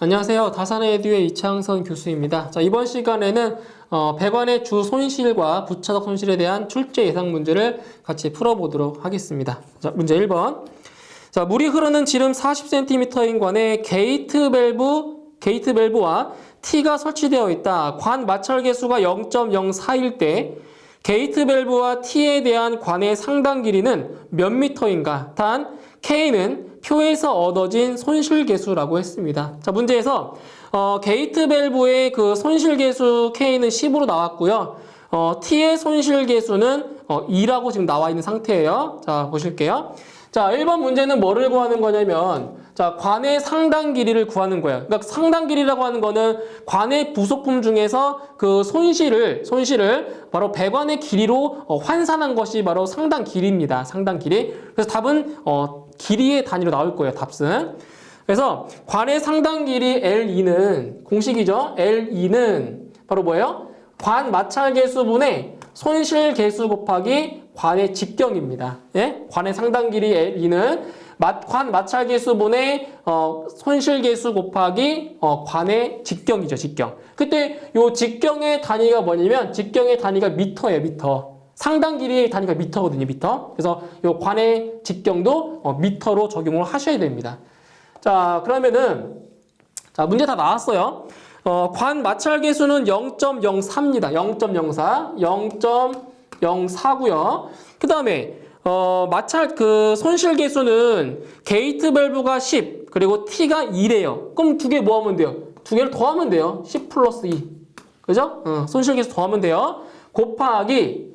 안녕하세요. 다산의 에듀의 이창선 교수입니다. 자, 이번 시간에는 배관의 주 손실과 부차적 손실에 대한 출제 예상 문제를 같이 풀어보도록 하겠습니다. 자, 문제 1번. 자, 물이 흐르는 지름 40cm인 관에 게이트 밸브와 T가 설치되어 있다. 관 마찰 계수가 0.04일 때 게이트 밸브와 T에 대한 관의 상당 길이는 몇 미터인가? 단 K는 표에서 얻어진 손실 계수라고 했습니다. 자, 문제에서 게이트 밸브의 그 손실 계수 K는 10으로 나왔고요. T의 손실 계수는 2라고 지금 나와 있는 상태예요. 자, 보실게요. 자, 1번 문제는 뭐를 구하는 거냐면, 자, 관의 상당 길이를 구하는 거예요. 그러니까 상당 길이라고 하는 거는 관의 부속품 중에서 그 손실을 바로 배관의 길이로 환산한 것이 바로 상당 길이입니다. 상당 길이. 그래서 답은 길이의 단위로 나올 거예요. 답은. 그래서 관의 상당 길이 L2는 공식이죠. L2는 바로 뭐예요? 관 마찰 계수분의 손실 계수 곱하기 관의 직경입니다. 예? 관의 상당 길이 L2는 관 마찰 계수분의 손실 계수 곱하기 관의 직경이죠. 직경. 그때 요 직경의 단위가 뭐냐면 직경의 단위가 미터예요. 미터. 상당 길이의 단위가 미터거든요. 미터. 그래서 요 관의 직경도 미터로 적용을 하셔야 됩니다. 자, 그러면은 자, 문제 다 나왔어요. 관 마찰 계수는 0.04입니다. 0.04. 0.04고요. 그다음에 마찰 그 손실 계수는 게이트 밸브가 10 그리고 T가 2래요. 그럼 두 개 뭐 하면 돼요? 두 개를 더하면 돼요. 10 플러스 2. 그죠? 손실 계수 더하면 돼요. 곱하기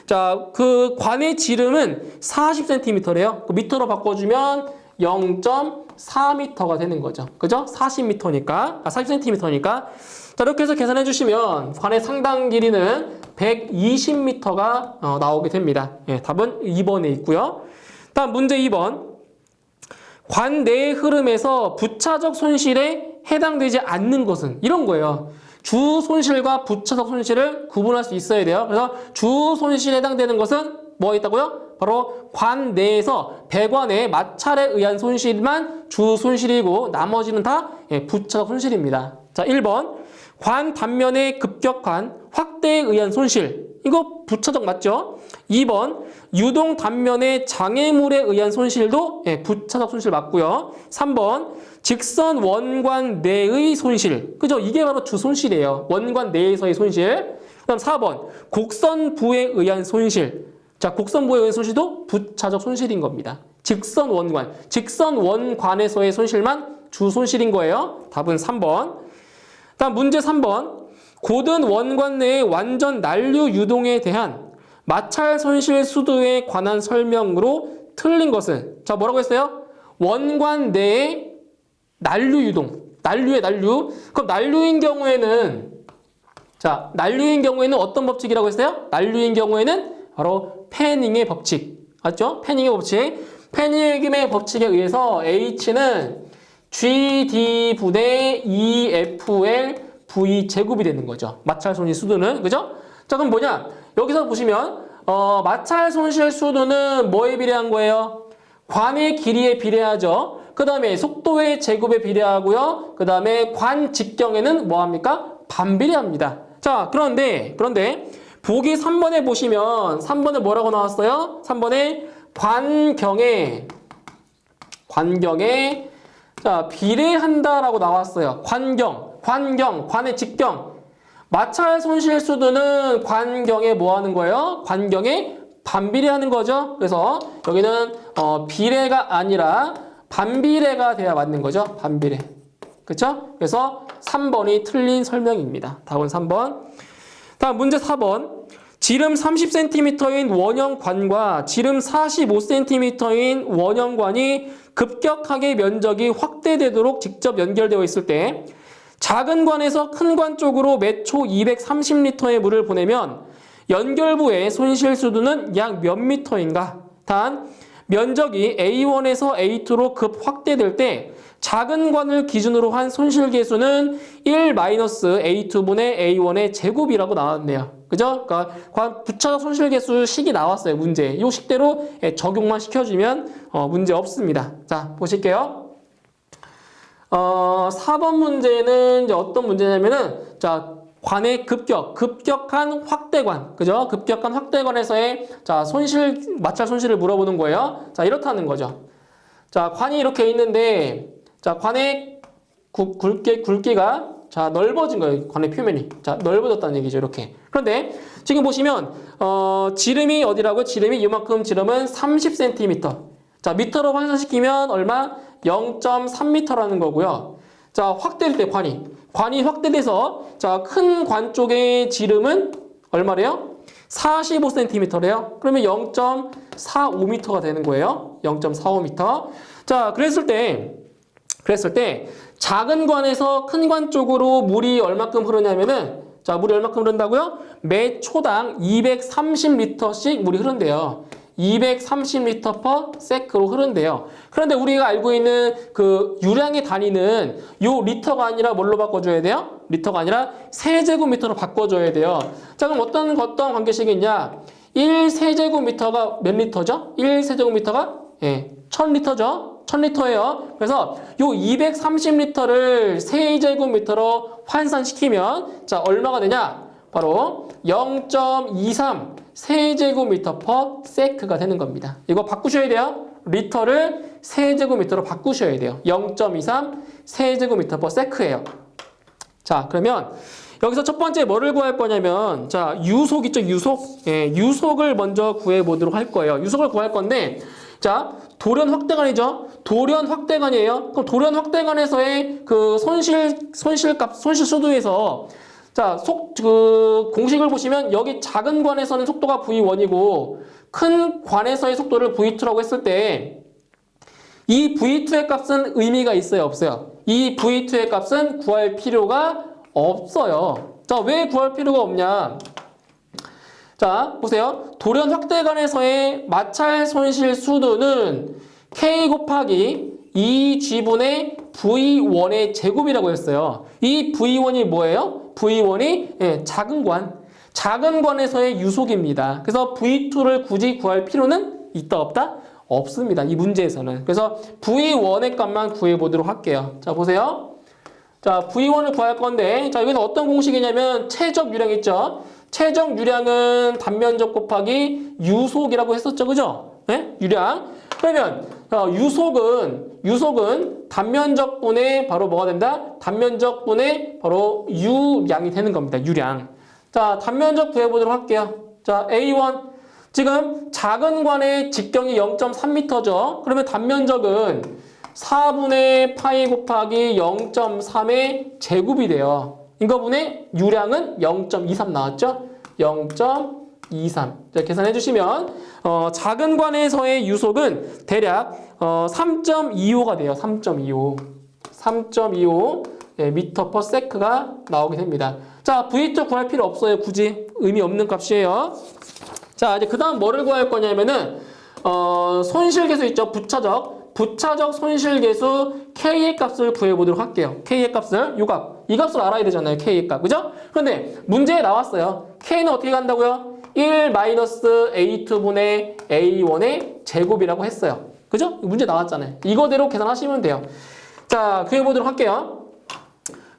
자, 그 관의 지름은 40cm래요. 그 미터로 바꿔주면 0.4m가 되는 거죠. 그죠? 40cm니까. 자, 이렇게 해서 계산해 주시면 관의 상당 길이는 120m가 나오게 됩니다. 예, 답은 2번에 있고요. 다음 문제 2번. 관 내의 흐름에서 부차적 손실에 해당되지 않는 것은 이런 거예요. 주 손실과 부차적 손실을 구분할 수 있어야 돼요. 그래서 주 손실에 해당되는 것은 뭐가 있다고요? 바로 관 내에서 배관의 마찰에 의한 손실만 주 손실이고 나머지는 다 부차적 손실입니다. 자, 1번. 관 단면의 급격한 확대에 의한 손실. 이거 부차적 맞죠? 2번. 유동 단면의 장애물에 의한 손실도 부차적 손실 맞고요. 3번. 직선 원관 내의 손실. 그죠? 이게 바로 주 손실이에요. 원관 내에서의 손실. 그다음 4번. 곡선부에 의한 손실. 자, 곡선부에 의한 손실도 부차적 손실인 겁니다. 직선 원관에서의 손실만 주 손실인 거예요. 답은 3번. 다음 문제 3번. 고든 원관 내의 완전 난류 유동에 대한 마찰 손실 수도에 관한 설명으로 틀린 것은 자, 뭐라고 했어요? 원관 내의 난류 유동. 난류의 난류. 그럼 난류인 경우에는 어떤 법칙이라고 했어요? 난류인 경우에는 바로 패닝의 법칙. 맞죠? 패닝의 법칙. 패닝의 법칙에 의해서 H는 GD 분의 EFL V 제곱이 되는 거죠. 마찰 손실 수도는. 그죠? 자, 그럼 뭐냐? 여기서 보시면 마찰 손실 수도는 뭐에 비례한 거예요? 관의 길이에 비례하죠. 그 다음에 속도의 제곱에 비례하고요. 그 다음에 관 직경에는 뭐합니까? 반비례합니다. 자, 그런데 보기 3번에 보시면 3번에 뭐라고 나왔어요? 3번에 관경에 자, 비례한다라고 나왔어요. 관의 직경. 마찰 손실 수도는 관경에 뭐 하는 거예요? 관경에 반비례하는 거죠. 그래서 여기는 비례가 아니라 반비례가 돼야 맞는 거죠. 반비례. 그렇죠? 그래서 3번이 틀린 설명입니다. 답은 3번. 다음 문제 4번. 지름 30cm인 원형관과 지름 45cm인 원형관이 급격하게 면적이 확대되도록 직접 연결되어 있을 때 작은 관에서 큰 관 쪽으로 매초 230리터의 물을 보내면 연결부의 손실 수도는 약 몇 미터인가? 단 면적이 A1에서 A2로 급 확대될 때 작은 관을 기준으로 한 손실 계수는 1-A2분의 A1의 제곱이라고 나왔네요. 그죠? 그러니까 부차적 손실 계수 식이 나왔어요. 문제. 이 식대로 적용만 시켜주면 문제 없습니다. 자, 보실게요. 4번 문제는 이제 어떤 문제냐면은, 자, 관의 급격한 확대관, 그죠? 급격한 확대관에서의, 자, 마찰 손실을 물어보는 거예요. 자, 이렇다는 거죠. 자, 관이 이렇게 있는데, 자, 관의 굵기가, 자, 넓어진 거예요. 관의 표면이. 자, 넓어졌다는 얘기죠. 이렇게. 그런데, 지금 보시면, 지름이 어디라고요? 지름이 이만큼 지름은 30cm. 자, 미터로 환산시키면 얼마? 0.3m라는 거고요. 자, 확대될 때 관이 확대돼서 자, 큰 관 쪽의 지름은 얼마래요? 45cm래요. 그러면 0.45m가 되는 거예요. 0.45m. 자, 그랬을 때 작은 관에서 큰 관 쪽으로 물이 얼마큼 흐르냐면은, 자, 물이 얼마큼 흐른다고요? 매 초당 230리터씩 물이 흐른대요. 230리터/s로 흐른대요. 그런데 우리가 알고 있는 그 유량의 단위는 요 리터가 아니라 뭘로 바꿔줘야 돼요? 리터가 아니라 세제곱미터로 바꿔줘야 돼요. 자, 그럼 어떤 관계식이 있냐? 1세제곱미터가 몇 리터죠? 1세제곱미터가 1000리터죠? 1000리터예요. 그래서 요 230리터를 세제곱미터로 환산시키면, 자, 얼마가 되냐? 바로 0.23 세제곱미터/s가 되는 겁니다. 이거 바꾸셔야 돼요. 리터를 세제곱미터로 바꾸셔야 돼요. 0.23 세제곱미터/s예요. 자, 그러면 여기서 첫 번째 뭐를 구할 거냐면, 자, 유속 있죠? 유속을 먼저 구해 보도록 할 거예요. 유속을 구할 건데, 자, 돌연 확대관이죠? 돌연 확대관이에요. 그럼 돌연 확대관에서의 그 손실값, 손실 수도에서, 자, 공식을 보시면 여기 작은 관에서는 속도가 V1이고 큰 관에서의 속도를 V2라고 했을 때 이 V2의 값은 의미가 있어요, 없어요? 이 V2의 값은 구할 필요가 없어요. 자, 왜 구할 필요가 없냐? 자, 보세요. 돌연 확대관에서의 마찰 손실 수도는 K 곱하기 2G분의 V1의 제곱이라고 했어요. 이 V1이 뭐예요? V1이 작은 관에서의 유속입니다. 그래서 V2를 굳이 구할 필요는 있다 없다? 없습니다. 이 문제에서는. 그래서 V1의 값만 구해보도록 할게요. 자, 보세요. 자, V1을 구할 건데, 자, 여기는 어떤 공식이냐면 최적 유량 있죠? 최적 유량은 단면적 곱하기 유속이라고 했었죠. 그죠? 네? 유량. 그러면 유속은 단면적분의 바로 뭐가 된다? 단면적분의 바로 유량이 되는 겁니다. 유량. 자, 단면적 구해보도록 할게요. 자, A1. 지금 작은 관의 직경이 0.3m죠. 그러면 단면적은 4분의 파이 곱하기 0.3의 제곱이 돼요. 이거분의 유량은 0.23 나왔죠? 0.23. 자, 계산해 주시면 작은 관에서의 유속은 대략 3.25가 돼요. 3.25 미터/s가 나오게 됩니다. 자, V2 구할 필요 없어요. 굳이 의미 없는 값이에요. 자, 이제 그 다음 뭐를 구할 거냐면은 손실계수 있죠? 부차적 손실계수 K의 값을 구해보도록 할게요. K의 값을, 이 값을 알아야 되잖아요. K의 값. 그죠? 그런데 문제에 나왔어요. K는 어떻게 간다고요? 1-A2분의 A1의 제곱이라고 했어요. 그죠? 문제 나왔잖아요. 이거대로 계산하시면 돼요. 자, 구해보도록 할게요.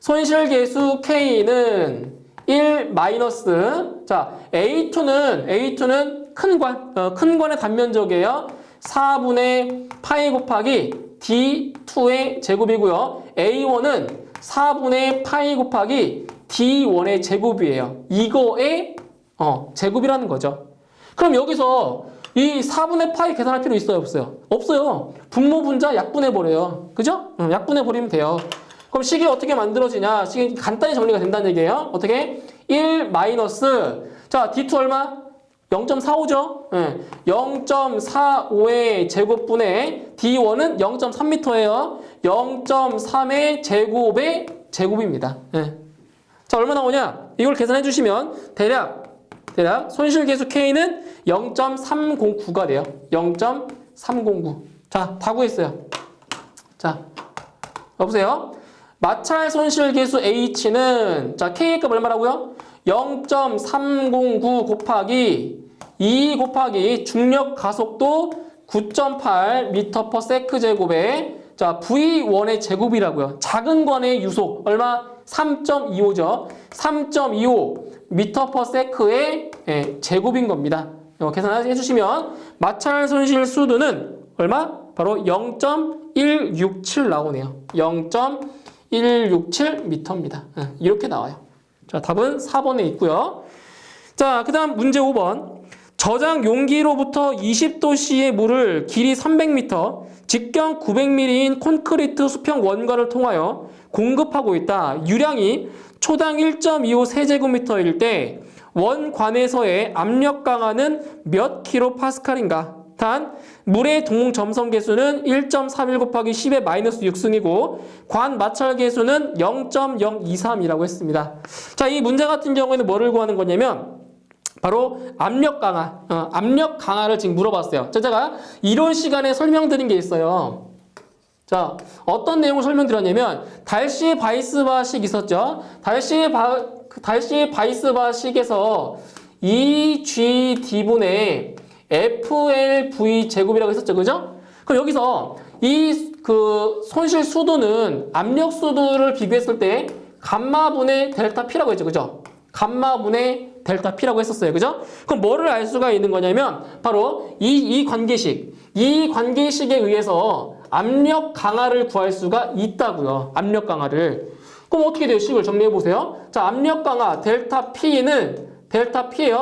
손실계수 K는 1 마이너스, 자, A2는 큰 관의 단면적이에요. 4분의 파이 곱하기 D2의 제곱이고요. A1은 4분의 파이 곱하기 D1의 제곱이에요. 이거의 제곱이라는 거죠. 그럼 여기서 이 4분의 파이 계산할 필요 있어요, 없어요? 없어요. 분모 분자 약분해버려요. 그죠? 약분해버리면 돼요. 그럼 식이 어떻게 만들어지냐? 식이 간단히 정리가 된다는 얘기예요. 어떻게? 1 마이너스, 자, D2 얼마? 0.45죠? 0.45의 제곱분의 D1은 0.3m예요. 0.3의 제곱의 제곱입니다. 자, 얼마 나오냐? 이걸 계산해 주시면 대략 손실계수 K는 0.309가 돼요. 0.309. 자, 다 구했어요. 자, 여보세요? 마찰 손실계수 H는, 자, K의 값 얼마라고요? 0.309 곱하기 2 곱하기 중력 가속도 9.8 미터/s 제곱에, 자, 자, V1의 제곱이라고요. 작은 권의 유속 얼마? 3.25죠. 3.25 미터 퍼 세크의 제곱인 겁니다. 계산해 주시면 마찰 손실 수도는 얼마? 바로 0.167 나오네요. 0.167 미터입니다. 이렇게 나와요. 자, 답은 4번에 있고요. 자, 그 다음 문제 5번. 저장 용기로부터 20도씨의 물을 길이 300m, 직경 900mm인 콘크리트 수평 원과를 통하여 공급하고 있다. 유량이 초당 1.25 세제곱미터일 때 원관에서의 압력 강하는 몇 킬로파스칼인가? 단 물의 동공 점성 계수는 1.31 곱하기 10의 마이너스 6승이고 관 마찰 계수는 0.023이라고 했습니다. 자, 이 문제 같은 경우에는 뭐를 구하는 거냐면 바로 압력 강하, 압력 강하를 지금 물어봤어요. 제가 이론 시간에 설명드린 게 있어요. 자, 어떤 내용을 설명드렸냐면 달시 바이스바식 있었죠. 달시 바이스바식에서 EGD분의 FLV 제곱이라고 했었죠. 그죠? 그럼 여기서 이 손실 수도는 압력 수도를 비교했을 때 감마분의 델타 P라고 했죠. 그죠? 감마분의 델타 P라고 했었어요. 그죠? 그럼 뭐를 알 수가 있는 거냐면 바로 이 관계식에 의해서 압력 강하를 구할 수가 있다고요. 압력 강하를. 그럼 어떻게 돼요? 식을 정리해 보세요. 자, 압력 강하 델타 P예요.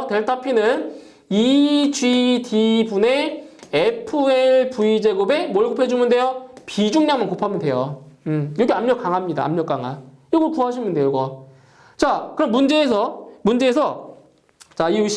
델타 P는 EGD분의 FLV 제곱에 뭘 곱해주면 돼요? 비중량만 곱하면 돼요. 여기 압력 강합니다. 압력 강하. 이걸 구하시면 돼요. 이거. 자, 그럼 문제에서 자, 이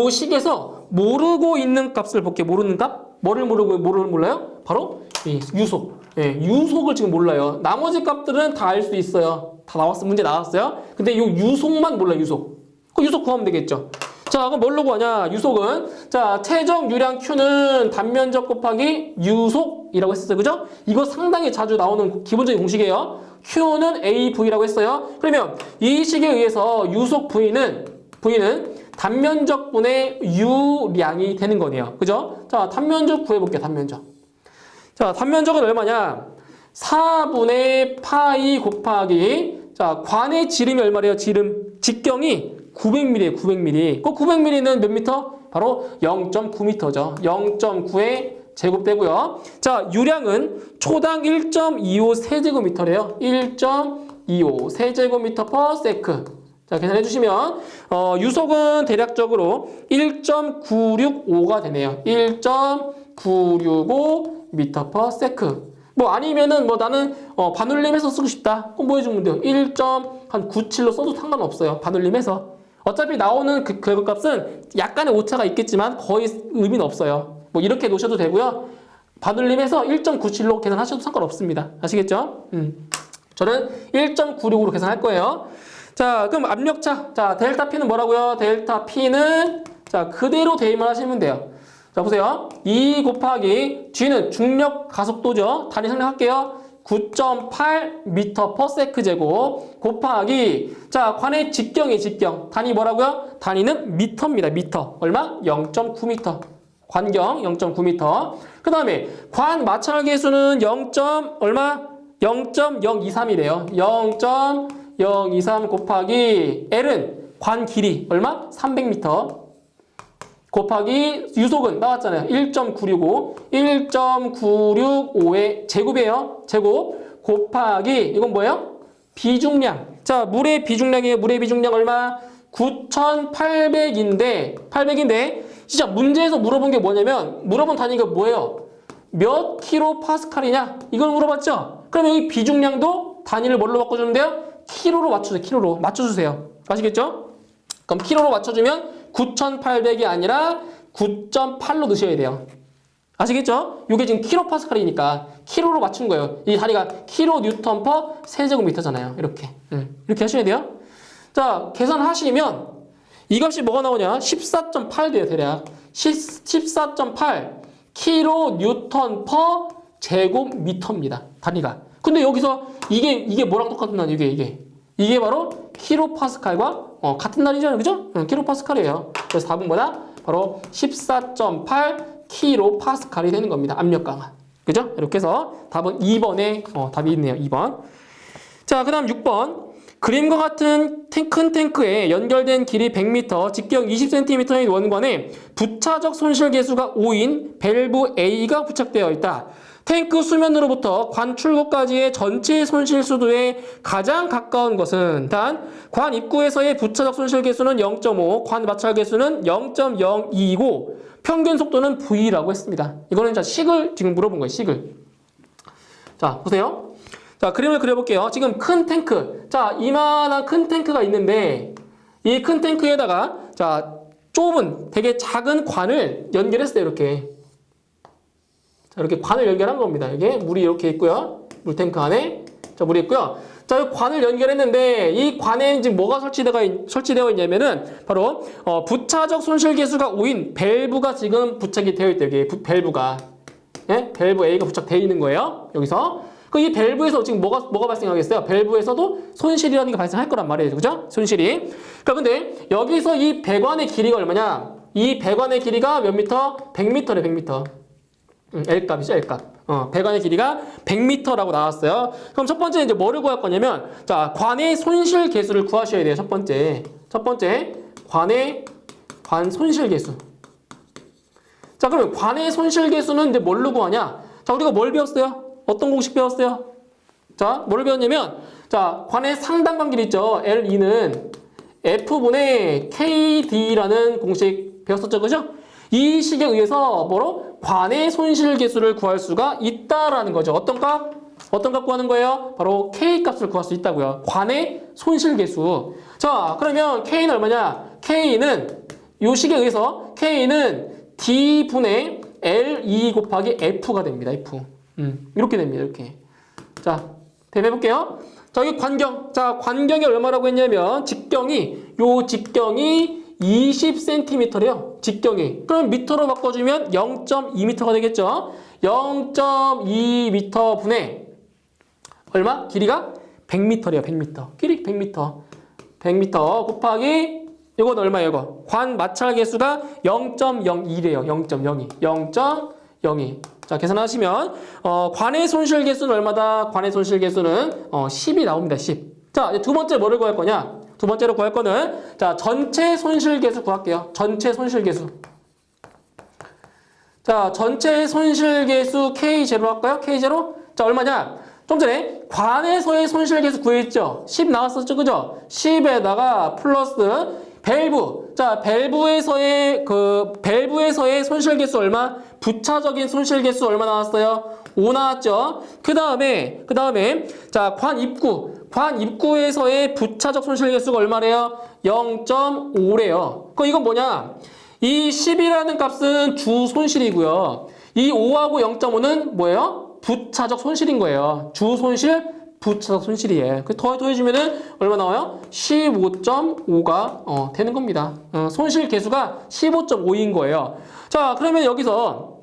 식에서 모르고 있는 값을 볼게요. 모르는 값? 뭐를 몰라요? 바로 이 유속. 유속을 지금 몰라요. 나머지 값들은 다 알 수 있어요. 다 나왔어. 문제 나왔어요. 근데 이 유속만 몰라요. 유속. 그 유속 구하면 되겠죠. 자, 그럼 뭘로 구하냐? 유속은 자, 최적 유량 Q는 단면적 곱하기 유속이라고 했었어요. 그죠? 이거 상당히 자주 나오는 기본적인 공식이에요. Q는 AV라고 했어요. 그러면 이 식에 의해서 유속 V는 단면적 분의 유량이 되는 거네요. 그죠? 자, 단면적 구해볼게요. 단면적. 자, 단면적은 얼마냐? 4분의 파이 곱하기 자, 관의 지름이 얼마래요? 직경이 900mm예요. 900mm. 그 900mm는 몇 미터? 바로 0.9m죠. 0.9의 제곱되고요. 자, 유량은 초당 1.25 세제곱미터래요. 1.25 세제곱미터 퍼 세크. 자, 계산해 주시면 유속은 대략적으로 1.965가 되네요. 1.965 미터 퍼 세크. 뭐 아니면은 뭐 나는 반올림해서 쓰고 싶다. 그럼 뭐 해주면 돼요? 1.97로 써도 상관없어요. 반올림해서. 어차피 나오는 그 결과값은 약간의 오차가 있겠지만 거의 의미는 없어요. 뭐 이렇게 놓으셔도 되고요. 반올림해서 1.97로 계산하셔도 상관없습니다. 아시겠죠? 저는 1.96으로 계산할 거예요. 자, 그럼 압력차. 자, 델타 P는 뭐라고요? 델타 P는 자, 그대로 대입만 하시면 돼요. 자, 보세요. 2 곱하기 G는 중력 가속도죠. 단위 생략할게요. 9.8m per sec 제곱 곱하기 자, 관의 직경. 단위 뭐라고요? 단위는 미터입니다. 미터. 얼마? 0.9m. 관경 0.9m. 그 다음에 관 마찰 계수는 0.023이래요. 0.023 곱하기 L은 관 길이 얼마? 300m. 곱하기 유속은 나왔잖아요. 1.965의 제곱이에요. 제곱 곱하기 이건 뭐예요? 비중량. 자, 물의 비중량이에요. 물의 비중량 얼마? 9,800인데 진짜 문제에서 물어본 게 뭐냐면 물어본 단위가 뭐예요? 몇 킬로파스칼이냐? 이걸 물어봤죠? 그러면 이 비중량도 단위를 뭘로 바꿔주는데요? 킬로로 맞춰주세요. 킬로로 맞춰주세요. 아시겠죠? 그럼 킬로로 맞춰주면 9,800이 아니라 9.8로 넣으셔야 돼요. 아시겠죠? 이게 지금 킬로파스칼이니까 킬로로 맞춘 거예요. 이 다리가 킬로 뉴턴 퍼 세제곱미터잖아요. 이렇게 하셔야 돼요. 자, 계산하시면 이 값이 뭐가 나오냐? 14.8 돼요. 대략 14.8 킬로 뉴턴 퍼 제곱미터입니다. 단위가. 근데 여기서 이게 뭐랑 똑같은 단위? 이게 바로 킬로파스칼과 같은 단위잖아요. 그죠? 킬로파스칼이에요. 그래서 답은 뭐다? 바로 14.8 킬로파스칼이 되는 겁니다. 압력 강하. 그죠? 이렇게 해서 답은 2번에 답이 있네요. 2번. 자, 그 다음 6번. 그림과 같은 큰 탱크에 연결된 길이 100m, 직경 20cm의 원관에 부차적 손실 계수가 5인 밸브 A가 부착되어 있다. 탱크 수면으로부터 관 출구까지의 전체 손실 수도에 가장 가까운 것은 단 관 입구에서의 부차적 손실 계수는 0.5, 관 마찰 계수는 0.02이고 평균 속도는 V라고 했습니다. 이거는 자 식을 지금 물어본 거예요. 식을. 자, 보세요. 자, 그림을 그려볼게요. 지금 큰 탱크. 자, 이만한 큰 탱크가 있는데 이 큰 탱크에다가 자, 좁은 되게 작은 관을 연결했어요. 이렇게. 자, 이렇게 관을 연결한 겁니다. 이게 물이 이렇게 있고요. 물탱크 안에. 자, 물이 있고요. 자, 이 관을 연결했는데 이 관에 지금 뭐가 설치되어 있냐면은 바로 부차적 손실 계수가 5인 밸브가 지금 부착이 되어 있대요. 여기 밸브가. 예? 밸브 A가 부착되어 있는 거예요. 여기서. 이 밸브에서 지금 뭐가 발생하겠어요? 밸브에서도 손실이라는 게 발생할 거란 말이에요. 그죠? 손실이. 그러니까 근데 여기서 이 배관의 길이가 얼마냐? 이 배관의 길이가 몇 미터? 100m래, 100m. L값이죠, L값. 배관의 길이가 100m라고 나왔어요. 그럼 첫 번째 이제 뭐를 구할 거냐면, 자, 관의 손실 계수를 구하셔야 돼요. 첫 번째, 관 손실 계수. 자, 그러면 관의 손실 계수는 이제 뭘로 구하냐? 자, 우리가 뭘 배웠어요? 어떤 공식 배웠어요? 자, 뭐를 배웠냐면, 자, 관의 상단관 길이 있죠. L2는 F분의 KD라는 공식 배웠었죠, 그죠? 이 식에 의해서 뭐로? 관의 손실 계수를 구할 수가 있다라는 거죠. 어떤 값? 구하는 거예요? 바로 K 값을 구할 수 있다고요. 관의 손실 계수. 자, 그러면 K는 얼마냐? K는 이 식에 의해서 K는 D분의 L2 곱하기 F가 됩니다. F. 이렇게 됩니다. 이렇게. 자, 대입해볼게요. 자, 여기 관경. 자, 관경이 얼마라고 했냐면 직경이 20cm래요. 직경이. 그럼 미터로 바꿔주면 0.2m가 되겠죠. 0.2m 분의 얼마? 길이가 100m래요. 100m. 길이 100m. 100m 곱하기 이건 얼마예요? 이거. 관 마찰 계수가 0.02래요. 0.02. 0.02. 자, 계산하시면 관의 손실 계수는 얼마다? 관의 손실 계수는 10이 나옵니다. 10. 자, 이제 두 번째 뭐를 구할 거냐? 두 번째로 구할 거는 자, 전체 손실 계수 구할게요. 전체 손실 계수. 자, 전체 손실 계수 K0 할까요? K0? 자, 얼마냐? 좀 전에 관에서의 손실 계수 구했죠? 10 나왔었죠? 그죠? 10에다가 플러스 밸브. 자, 밸브에서의 손실 계수 얼마? 부차적인 손실 계수 얼마 나왔어요? 5 나왔죠? 그 다음에 자, 관 입구에서의 부차적 손실 계수가 얼마래요? 0.5래요. 그럼 이건 뭐냐? 이 10이라는 값은 주 손실이고요. 이 5하고 0.5는 뭐예요? 부차적 손실인 거예요. 주 손실, 부차적 손실이에요. 더해주면은 얼마 나와요? 15.5가 되는 겁니다. 손실 계수가 15.5인 거예요. 자, 그러면 여기서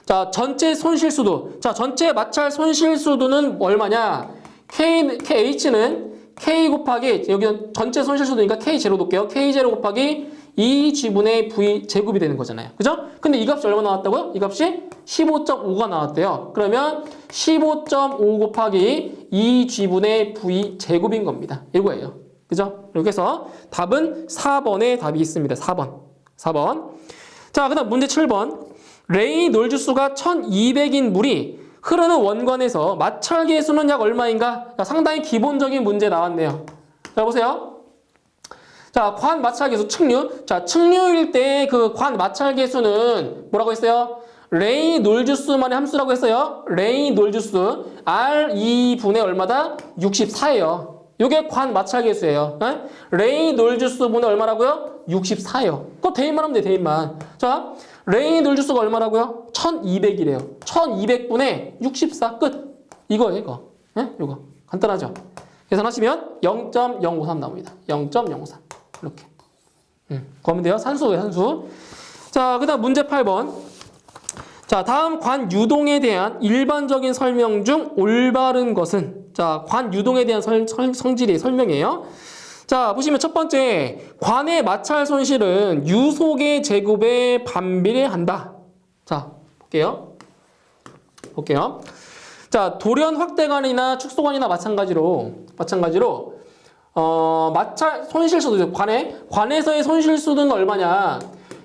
자, 전체 손실수도. 자, 전체 마찰 손실수도는 얼마냐? H는 K 곱하기, 여기는 전체 손실수도니까 K0 놓을게요. K0 곱하기 2G분의 V 제곱이 되는 거잖아요. 그죠? 근데 이 값이 얼마 나왔다고요? 이 값이 15.5가 나왔대요. 그러면 15.5 곱하기 2G분의 V 제곱인 겁니다. 이거예요. 그죠? 이렇게 해서 답은 4번에 답이 있습니다. 4번. 자, 그 다음 문제 7번. 레이놀즈수가 1200인 물이 흐르는 원관에서 마찰 계수는 약 얼마인가? 자, 상당히 기본적인 문제 나왔네요. 자, 보세요. 자, 관 마찰 계수 측류. 자, 측류일 때 그 관 마찰 계수는 뭐라고 했어요? 레이놀즈수만의 함수라고 했어요. 레이놀즈수 R2분의 얼마다? 64예요. 이게 관 마찰 계수예요. 레이놀즈수분의 얼마라고요? 64예요. 그거 대입만 하면 돼, 대입만. 자, 레이놀즈수가 얼마라고요? 1200이래요. 1200분의 64 끝. 이거예요, 이거. 이거. 간단하죠? 계산하시면 0.053 나옵니다. 0.053. 이렇게. 그러면 돼요. 산수예요, 산수. 자, 그 다음 문제 8번. 자, 다음 관 유동에 대한 일반적인 설명 중 올바른 것은? 자, 관 유동에 대한 성질의 설명이에요. 자, 보시면 첫 번째, 관의 마찰 손실은 유속의 제곱에 반비례한다. 자, 볼게요. 볼게요. 자, 돌연 확대관이나 축소관이나 마찬가지로 마찰 손실수도 관에서의 손실수는 얼마냐?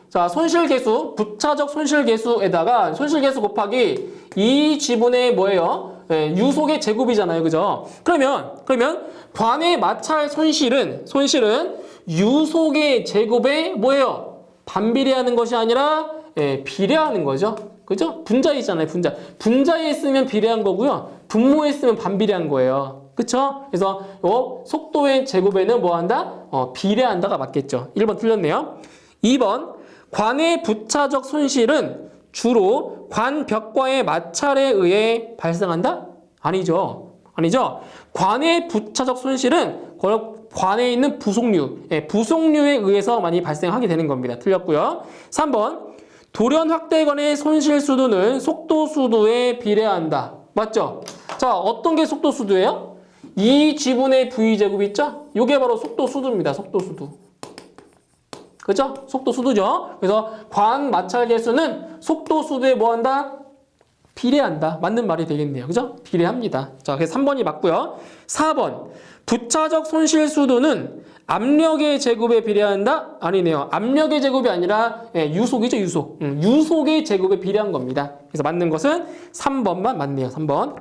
자, 손실계수, 부차적 손실계수에다가 손실계수 곱하기 이 지분의 뭐예요? 네, 유속의 제곱이잖아요. 그죠? 그러면 관의 마찰 손실은 유속의 제곱에 뭐예요? 반비례하는 것이 아니라 비례하는 거죠. 그죠? 분자이잖아요. 분자에 쓰면 비례한 거고요. 분모에 쓰면 반비례한 거예요. 그쵸? 그래서 요 속도의 제곱에는 뭐 한다? 비례한다가 맞겠죠. 1번 틀렸네요. 2번 관의 부차적 손실은 주로 관 벽과의 마찰에 의해 발생한다? 아니죠. 관의 부차적 손실은 관에 있는 부속류에 의해서 많이 발생하게 되는 겁니다. 틀렸고요. 3번 돌연 확대관의 손실 수두는 속도 수두에 비례한다. 맞죠? 자, 어떤 게 속도 수두예요? 이 지분의 V제곱 있죠? 이게 바로 속도 수두입니다. 속도 수두. 그죠? 속도 수두죠? 그래서 관 마찰 계수는 속도 수두에 뭐 한다? 비례한다. 맞는 말이 되겠네요. 그죠? 비례합니다. 자, 그래서 3번이 맞고요. 4번. 부차적 손실 수두는 압력의 제곱에 비례한다? 아니네요. 압력의 제곱이 아니라 유속이죠, 유속. 유속의 제곱에 비례한 겁니다. 그래서 맞는 것은 3번만 맞네요. 3번.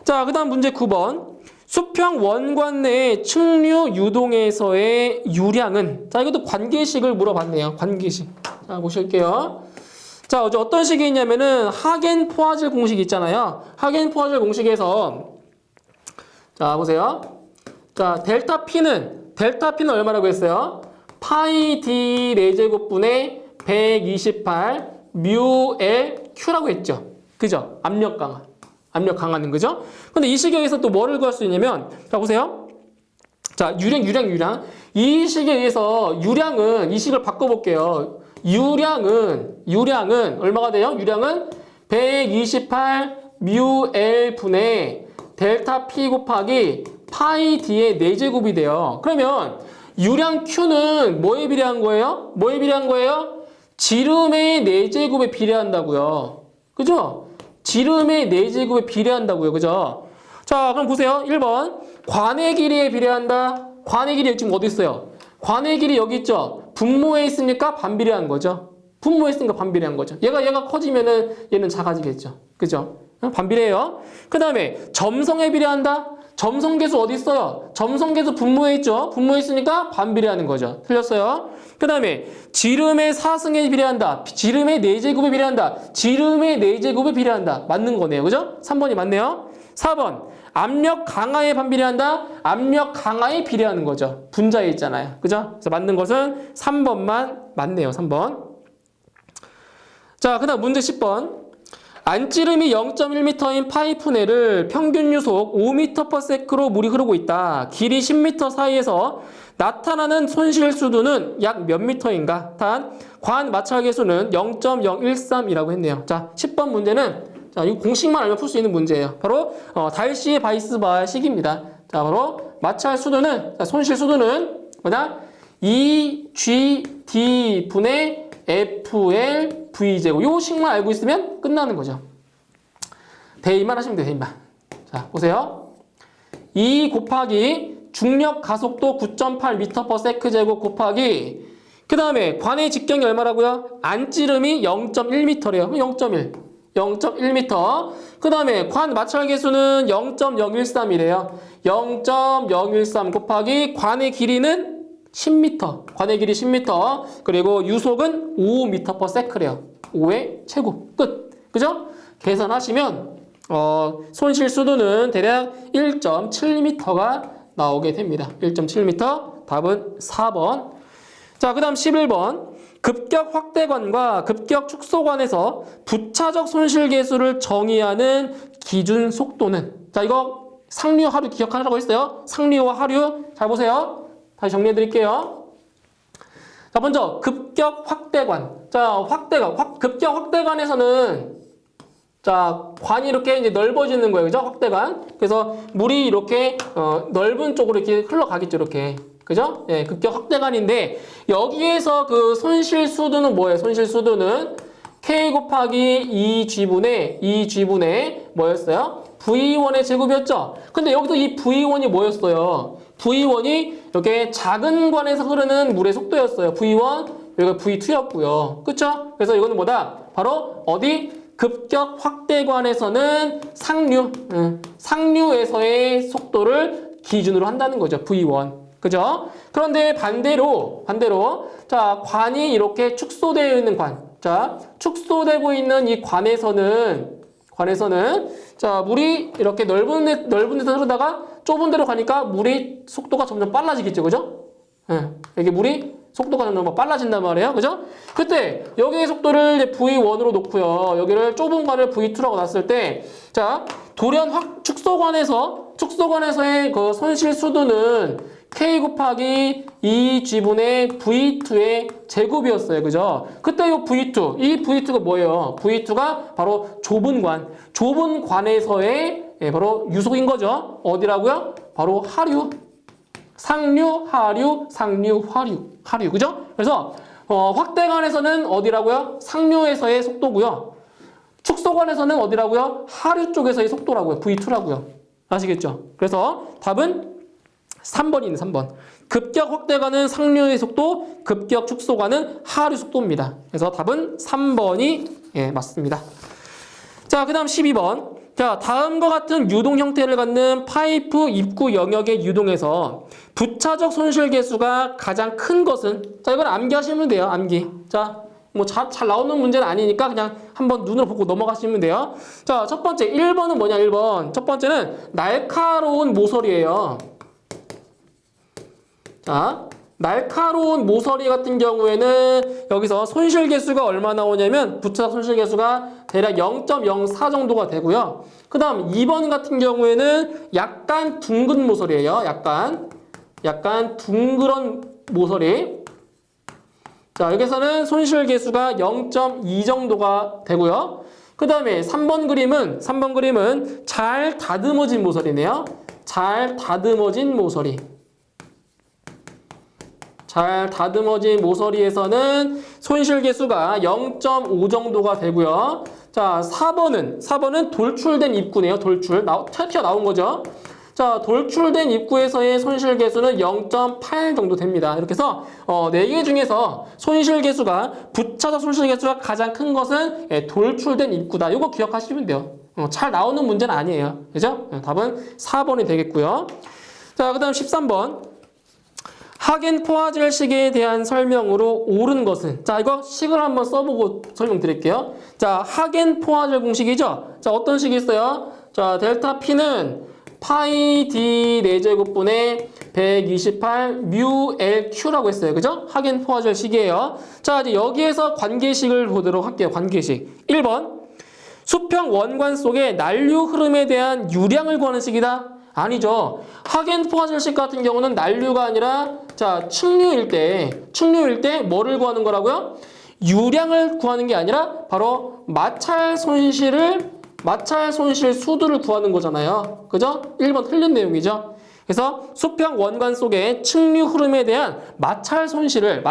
자, 그 다음 문제 9번. 수평 원관 내의 측류 유동에서의 유량은, 자, 이것도 관계식을 물어봤네요. 관계식. 자, 보실게요. 자, 어떤 식이 있냐면은 하겐-포아젤 공식 있잖아요. 하겐-포아젤 공식에서, 자, 보세요. 자, 델타 P는 얼마라고 했어요? 파이 D 4제곱분의 128 뮤 L Q라고 했죠. 그죠? 압력 강하는 거죠? 근데 이 식에서 또 뭐를 구할 수 있냐면, 자, 보세요. 자, 유량. 이 식에 의해서 이 식을 바꿔볼게요. 유량은 얼마가 돼요? 유량은 128 뮤 L 분의 델타 P 곱하기 파이 D의 4제곱이 돼요. 그러면 유량 Q는 뭐에 비례한 거예요? 지름의 4제곱에 비례한다고요. 그죠? 지름의 4제곱에 비례한다고요. 그죠? 자, 그럼 보세요. 1번. 관의 길이에 비례한다. 관의 길이 지금 어디 있어요? 관의 길이 여기 있죠? 분모에 있으니까 반비례한 거죠. 얘가 커지면은 얘는 작아지겠죠. 그죠? 반비례해요. 그 다음에 점성에 비례한다. 점성계수 어디 있어요? 점성계수 분모에 있죠? 분모에 있으니까 반비례하는 거죠. 틀렸어요. 그 다음에 지름의 4승에 비례한다. 지름의 4제곱에 비례한다. 지름의 4제곱에 비례한다. 맞는 거네요. 그죠? 3번이 맞네요. 4번. 압력 강하에 반비례한다. 압력 강하에 비례하는 거죠. 분자에 있잖아요. 그죠? 그래서 맞는 것은 3번만 맞네요. 3번. 자, 그 다음 문제 10번. 안찌름이 0.1m인 파이프 내를 평균 유속 5m/s로 물이 흐르고 있다. 길이 10m 사이에서 나타나는 손실 수두는 약 몇 미터인가? 단, 관 마찰 계수는 0.013이라고 했네요. 자, 10번 문제는, 자, 이 공식만 알면 풀 수 있는 문제예요. 바로 달시의 바이스바 식입니다. 자, 바로 마찰 수두는, 손실 수두는 뭐냐? EGD 분의 FL V제곱. 요 식만 알고 있으면 끝나는 거죠. 대입만 하시면 돼요. 대입만. 자, 보세요. 2 곱하기 중력 가속도 9.8m/s 제곱 곱하기 그 다음에 관의 직경이 얼마라고요? 안찌름이 0.1m래요. 0.1m. 그 다음에 관 마찰 계수는 0.013이래요. 0.013 곱하기 관의 길이는 10m. 관의 길이 10m. 그리고 유속은 5m/s래요. 5의 제곱. 끝. 그죠? 계산하시면 손실 수두는 대략 1.7m가 나오게 됩니다. 1.7m. 답은 4번. 자, 그 다음 11번. 급격 확대관과 급격 축소관에서 부차적 손실 계수를 정의하는 기준 속도는, 자, 이거 상류 하류 기억하라고 했어요. 상류와 하류. 잘 보세요. 다시 정리해 드릴게요. 자, 먼저 급격 확대관. 자, 급격 확대관에서는, 자, 관이 이렇게 이제 넓어지는 거예요. 그죠? 확대관. 그래서 물이 이렇게 넓은 쪽으로 이렇게 흘러가겠죠. 이렇게. 그죠? 예, 급격 확대관인데 여기에서 그 손실 수두는 뭐예요? 손실 수두는 K 곱하기 2G분의 뭐였어요? V1의 제곱이었죠? 근데 여기서 이 V1이 뭐였어요? V1이 이렇게 작은 관에서 흐르는 물의 속도였어요. V1, 여기가 V2였고요. 그쵸? 그래서 이거는 뭐다? 바로 어디? 급격 확대관에서는 상류에서의 속도를 기준으로 한다는 거죠. V1. 그죠? 그런데 반대로 자, 관이 이렇게 축소되어 있는 관. 자, 축소되고 있는 이 관에서는 자, 물이 이렇게 넓은 데서 흐르다가 좁은 데로 가니까 물이 속도가 점점 빨라지겠죠. 그죠? 이게 물이 속도가 점점 빨라진단 말이에요. 그죠? 그때 여기의 속도를 이제 V1으로 놓고요. 여기를 좁은 관을 V2라고 놨을 때 자, 돌연 축소관에서의 그 손실 수두는 K 곱하기 2G분의 V2의 제곱이었어요. 그죠? 그때 이 V2가 뭐예요? V2가 바로 좁은 관에서의 바로 유속인 거죠. 어디라고요? 바로 하류. 상류, 하류, 상류, 하류. 그죠? 그래서 확대관에서는 어디라고요? 상류에서의 속도고요. 축소관에서는 어디라고요? 하류 쪽에서의 속도라고요. V2라고요. 아시겠죠? 그래서 답은 3번이네, 3번. 급격 확대관은 상류의 속도, 급격 축소관은 하류 속도입니다. 그래서 답은 3번이 맞습니다. 자, 그 다음 12번. 자, 다음과 같은 유동 형태를 갖는 파이프 입구 영역의 유동에서 부차적 손실 계수가 가장 큰 것은, 자, 이건 암기하시면 돼요. 암기. 자, 뭐 잘 나오는 문제는 아니니까 그냥 한번 눈으로 보고 넘어가시면 돼요. 자, 첫 번째 1번은 뭐냐? 1번. 첫 번째는 날카로운 모서리예요. 자, 날카로운 모서리 같은 경우에는 여기서 손실 계수가 얼마 나오냐면 부차적 손실 계수가 대략 0.04 정도가 되고요. 그 다음 2번 같은 경우에는 약간 둥근 모서리예요. 약간 둥그런 모서리. 자, 여기서는 손실 계수가 0.2 정도가 되고요. 그 다음에 3번 그림은 잘 다듬어진 모서리네요. 잘 다듬어진 모서리. 잘 다듬어진 모서리에서는 손실 계수가 0.5 정도가 되고요. 자, 4번은 돌출된 입구네요. 튀어나온 거죠. 자, 돌출된 입구에서의 손실 계수는 0.8 정도 됩니다. 이렇게 해서 4개 중에서 부차적 손실 계수가 가장 큰 것은 돌출된 입구다. 이거 기억하시면 돼요. 잘 나오는 문제는 아니에요. 그죠? 답은 4번이 되겠고요. 자, 그 다음 13번. 하겐포화젤식에 대한 설명으로 옳은 것은, 자, 이거 식을 한번 써보고 설명드릴게요. 자, 하겐포화젤 공식이죠. 자, 어떤 식이 있어요? 자, 델타 P는 파이 D 4제곱분의 128 뮤 LQ라고 했어요. 그죠? 하겐포화젤 식이에요. 자, 이제 여기에서 관계식을 보도록 할게요. 관계식. 1번. 수평 원관 속의 난류 흐름에 대한 유량을 구하는 식이다. 아니죠. 하겐포화젤식 같은 경우는 난류가 아니라 자, 측류일 때 뭐를 구하는 거라고요? 유량을 구하는 게 아니라 바로 마찰 손실 수두를 구하는 거잖아요. 그죠? 1번 틀린 내용이죠. 그래서 수평 원관 속의 측류 흐름에 대한 마찰 손실을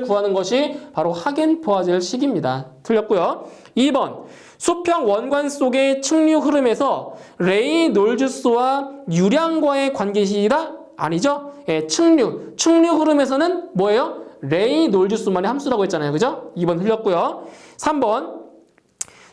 구하는 것이 바로 하겐포화젤식입니다. 틀렸고요. 2번. 수평 원관 속의 측류 흐름에서 레이놀주스와 유량과의 관계식이다? 아니죠? 측류 흐름에서는 뭐예요? 레이놀주스만의 함수라고 했잖아요. 그죠? 2번 틀렸고요. 3번.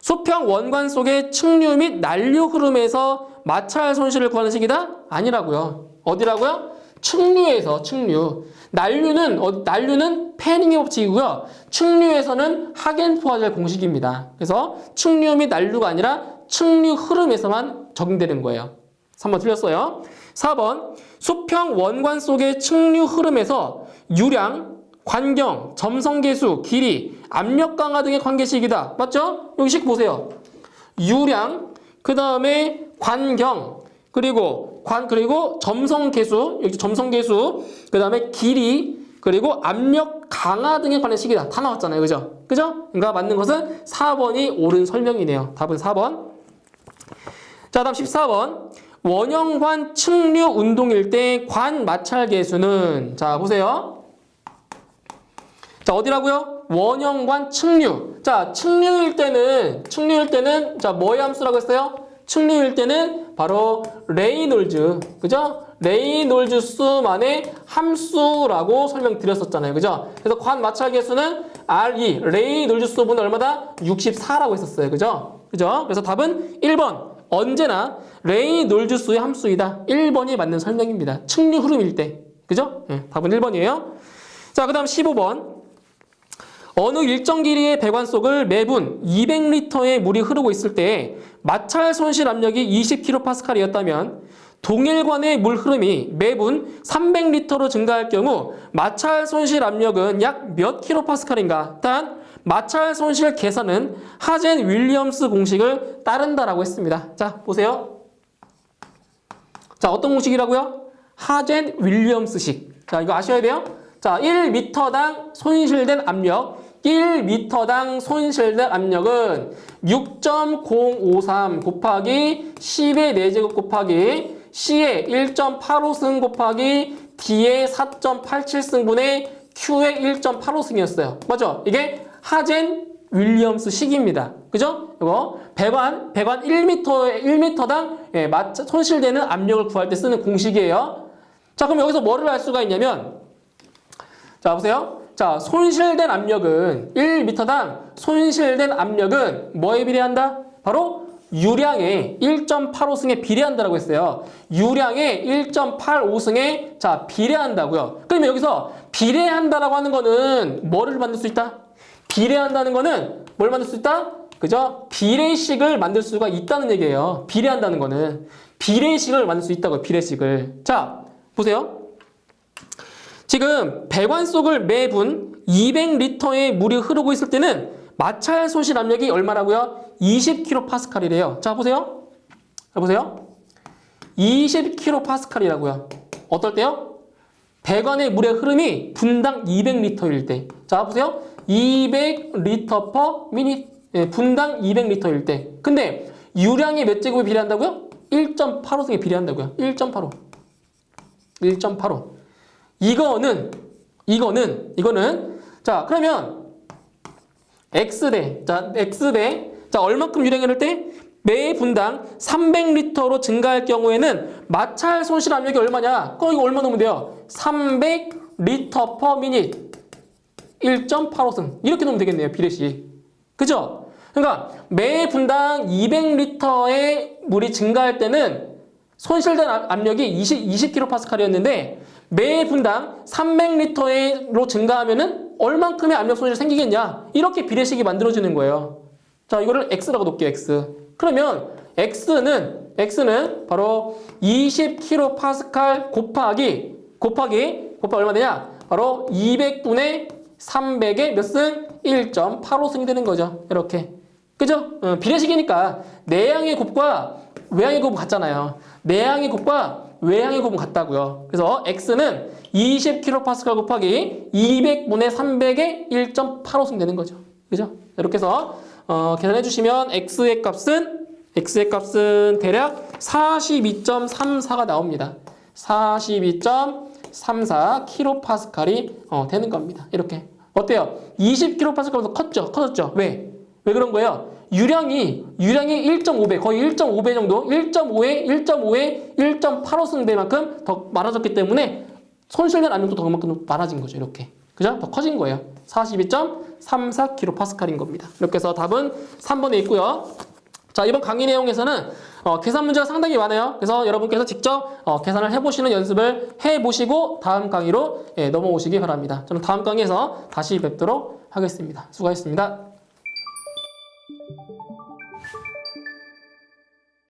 수평 원관 속의 측류 및 난류 흐름에서 마찰 손실을 구하는 식이다? 아니라고요. 어디라고요? 측류. 난류는 패닝의 법칙이고요. 측류에서는 하겐포화젤 공식입니다. 그래서 측류 및 난류가 아니라 측류 흐름에서만 적용되는 거예요. 3번 틀렸어요. 4번. 수평 원관 속의 측류 흐름에서 유량, 관경, 점성계수, 길이, 압력 강화 등의 관계식이다. 맞죠? 여기 식 보세요. 유량, 그 다음에 관경, 그리고 점성계수, 여기 점성계수, 그 다음에 길이, 그리고 압력 강화 등에 관한 식이다. 다 나왔잖아요. 그죠? 그러니까 맞는 것은 4번이 옳은 설명이네요. 답은 4번. 자, 다음 14번. 원형관 측류 운동일 때 관 마찰 계수는, 자, 보세요. 자, 어디라고요? 원형관 측류. 자, 측류일 때는 자, 뭐의 함수라고 했어요? 측류일 때는 바로 레이놀즈. 그죠? 레이놀즈 수만의 함수라고 설명드렸었잖아요. 그죠? 그래서 관 마찰 계수는 RE, 레이놀즈 수분은 얼마다? 64라고 했었어요. 그죠? 그죠? 그래서 답은 1번. 언제나 레이놀즈 수의 함수이다. 1번이 맞는 설명입니다. 측류 흐름일 때. 그죠? 네, 답은 1번이에요. 자, 그 다음 15번. 어느 일정 길이의 배관 속을 매분 200리터의 물이 흐르고 있을 때 마찰 손실 압력이 20kPa이었다면 동일관의 물 흐름이 매분 300리터로 증가할 경우 마찰 손실 압력은 약 몇 kPa인가? 단 마찰 손실 계산은 하젠 윌리엄스 공식을 따른다라고 했습니다. 자, 보세요. 자, 어떤 공식이라고요? 하젠 윌리엄스식. 자, 이거 아셔야 돼요. 자, 1m당 손실된 압력. 1m당 손실된 압력은 6.053 곱하기 10의 4제곱 곱하기 C의 1.85승 곱하기 D의 4.87승분의 Q의 1.85승이었어요. 맞죠? 이게 하젠 윌리엄스 식입니다. 그죠? 이거 배관 1m당 손실되는 압력을 구할 때 쓰는 공식이에요. 자, 그럼 여기서 뭐를 알 수가 있냐면, 자, 보세요. 자, 손실된 압력은 1m당 손실된 압력은 뭐에 비례한다? 바로 유량의 1.85승에 비례한다라고 했어요. 유량의 1.85승에 자, 비례한다고요. 그러면 여기서 비례한다라고 하는 거는 뭐를 만들 수 있다? 비례한다는 거는 뭘 만들 수 있다? 그죠? 비례식을 만들 수가 있다는 얘기예요. 비례한다는 거는 비례식을 만들 수 있다고요. 비례식을. 자, 보세요. 지금 배관 속을 매분 200리터의 물이 흐르고 있을 때는 마찰 손실 압력이 얼마라고요? 20kPa이래요. 자, 보세요. 자, 보세요. 20kPa이라고요. 어떨 때요? 배관의 물의 흐름이 분당 200리터일 때. 자, 보세요. 200리터 per minute. 네, 분당 200리터일 때. 근데 유량이 몇 제곱에 비례한다고요? 1.85승에 비례한다고요. 1.85. 1.85. 이거는 자, 그러면 X대 자, 얼만큼 유량이 흐를 때? 매 분당 300리터로 증가할 경우에는 마찰 손실 압력이 얼마냐? 그럼 이거 얼마 넣으면 돼요? 300리터 per minute 1.85승 이렇게 넣으면 되겠네요. 비례식. 그죠? 그러니까 매 분당 200리터의 물이 증가할 때는 손실된 압력이 20kPa이었는데 매 분당 300리터로 증가하면은 얼만큼의 압력 손실이 생기겠냐? 이렇게 비례식이 만들어지는 거예요. 자, 이거를 X라고 놓을게요. X. 그러면 X는 바로 20kPa 곱하기 얼마 되냐? 바로 200분의 300의 몇 승? 1.85승이 되는 거죠. 이렇게. 그죠? 비례식이니까 내양의 곱과 외양의 곱은 같잖아요. 내양의 곱과 외양의 곱은 같다고요. 그래서 X는 20kPa 곱하기 200분의 300의 1.85승 되는 거죠. 그죠? 이렇게 해서 계산해 주시면 X의 값은 대략 42.34가 나옵니다. 42.34kPa이 되는 겁니다. 이렇게. 어때요? 20kPa보다 커졌죠? 왜 그런 거예요? 유량이 1.5배, 거의 1.5배 정도, 1.5에 1.85승 배만큼 더 많아졌기 때문에 손실된 압력도 더 그만큼 많아진 거죠. 이렇게. 그죠? 더 커진 거예요. 42.34kPa인 겁니다. 이렇게 해서 답은 3번에 있고요. 자, 이번 강의 내용에서는 계산 문제가 상당히 많아요. 그래서 여러분께서 직접 계산을 해보시는 연습을 해보시고 다음 강의로 넘어오시기 바랍니다. 저는 다음 강의에서 다시 뵙도록 하겠습니다. 수고하셨습니다.